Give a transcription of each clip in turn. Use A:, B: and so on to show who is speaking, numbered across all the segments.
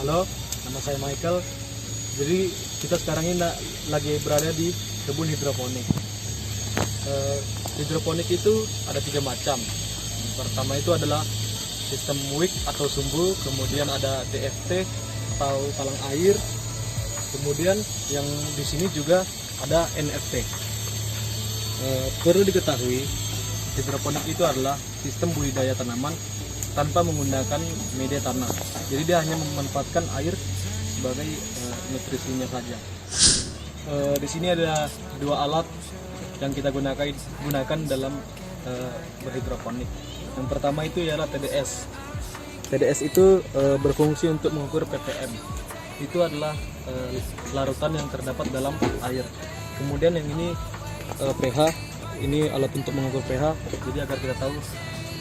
A: Halo, nama saya Michael. Jadi kita sekarang ini lagi berada di kebun hidroponik. Hidroponik itu ada 3 macam. Yang pertama itu adalah sistem wick atau sumbu, kemudian ada DFT atau talang air, kemudian yang di sini juga ada NFT. Perlu diketahui, hidroponik itu adalah sistem budidaya tanaman tanpa menggunakan media tanah. Jadi dia hanya memanfaatkan air sebagai nutrisinya saja. Di sini ada 2 alat yang kita gunakan dalam berhidroponik. Yang pertama itu ialah TDS. TDS itu berfungsi untuk mengukur ppm. Itu adalah larutan yang terdapat dalam air. Kemudian yang ini pH. Ini alat untuk mengukur pH. Jadi agar kita tahu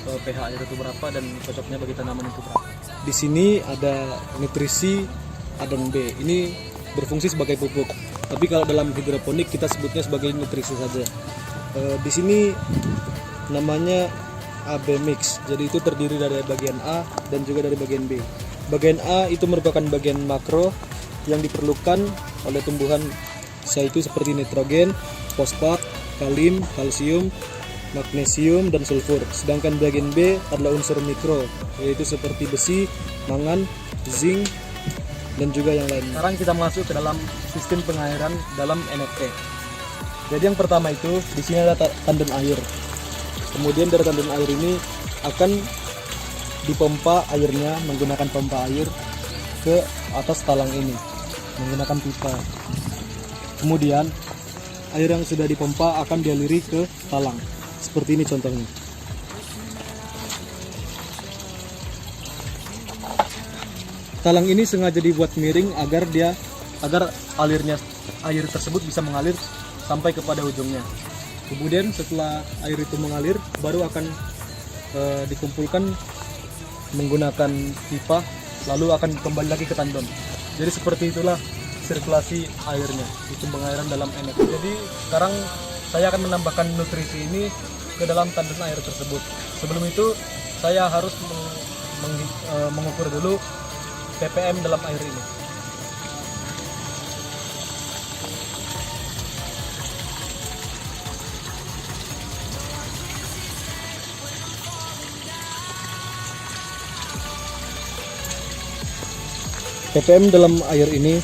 A: pH air itu berapa dan cocoknya bagi tanaman itu berapa. Di sini ada nutrisi A dan B. Ini berfungsi sebagai pupuk. Tapi kalau dalam hidroponik kita sebutnya sebagai nutrisi saja. Di sini namanya AB mix. Jadi itu terdiri dari bagian A dan juga dari bagian B. Bagian A itu merupakan bagian makro yang diperlukan oleh tumbuhan, yaitu seperti nitrogen, fosfat, kalium, kalsium, magnesium, dan sulfur. Sedangkan bagian B adalah unsur mikro, yaitu seperti besi, mangan, zinc, dan juga yang lain. Sekarang kita masuk ke dalam sistem pengairan dalam NFT. Jadi yang pertama itu di sini ada tandon air. Kemudian dari tandon air ini akan dipompa airnya menggunakan pompa air ke atas talang ini menggunakan pipa. Kemudian air yang sudah dipompa akan dialiri ke talang. Seperti ini contohnya. Talang ini sengaja dibuat miring agar alirnya air tersebut bisa mengalir sampai kepada ujungnya. Kemudian setelah air itu mengalir, baru akan dikumpulkan menggunakan pipa, lalu akan kembali lagi ke tandon. Jadi seperti itulah sirkulasi airnya, sistem pengairan dalam NFT. Jadi sekarang saya akan menambahkan nutrisi ini ke dalam tandon air tersebut. Sebelum itu saya harus mengukur dulu ppm dalam air ini. ppm dalam air ini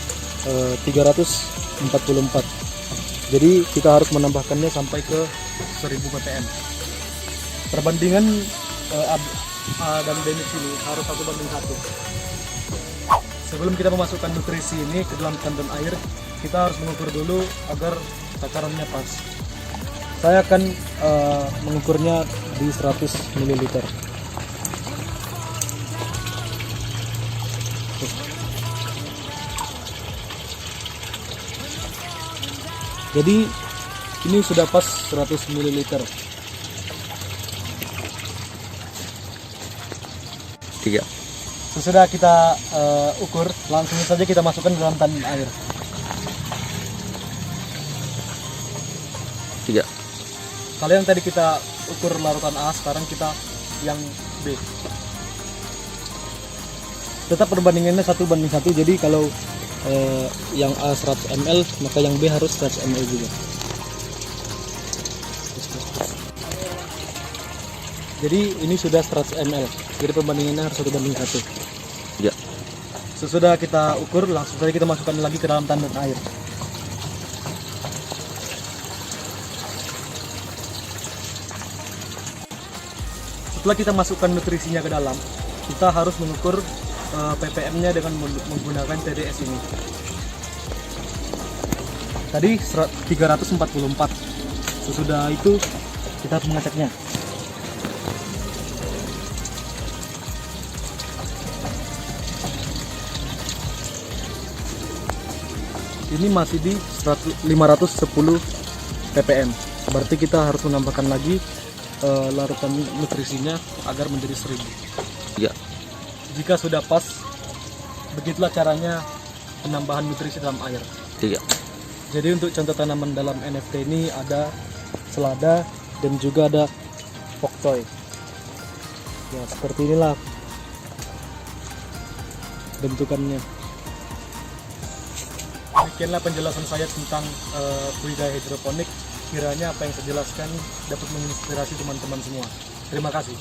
A: 344. Jadi kita harus menambahkannya sampai ke 1000 ppm. Perbandingan A dan B ini harus 1:1. Sebelum kita memasukkan nutrisi ini ke dalam tandon air, kita harus mengukur dulu agar takarannya pas. Saya akan mengukurnya di 100 ml. Jadi ini sudah pas 100 ml.
B: Tiga.
A: Sesudah kita ukur, langsung saja kita masukkan ke dalam tandon air.
B: 3.
A: Kalau yang tadi kita ukur larutan A, sekarang kita yang B. Tetap perbandingannya 1:1. Jadi kalau yang A 100 ml, maka yang B harus 100 ml juga. Jadi ini sudah 100 ml. Jadi perbandingannya harus 1:1.
B: Ya.
A: Sesudah kita ukur, langsung saja kita masukkan lagi ke dalam tandon air. Setelah kita masukkan nutrisinya ke dalam, kita harus mengukur ppm-nya dengan menggunakan TDS ini. Tadi 344. Sesudah itu kita harus mengeceknya. Ini masih di 510 ppm. Berarti kita harus menambahkan lagi larutan nutrisinya agar menjadi 1000.
B: Ya.
A: Jika sudah pas, begitulah caranya penambahan nutrisi dalam air.
B: 3.
A: Jadi untuk contoh tanaman dalam NFT ini ada selada dan juga ada pokcoy. Ya seperti inilah bentukannya. Demikianlah penjelasan saya tentang budidaya hidroponik. Kiranya apa yang saya jelaskan dapat menginspirasi teman-teman semua. Terima kasih.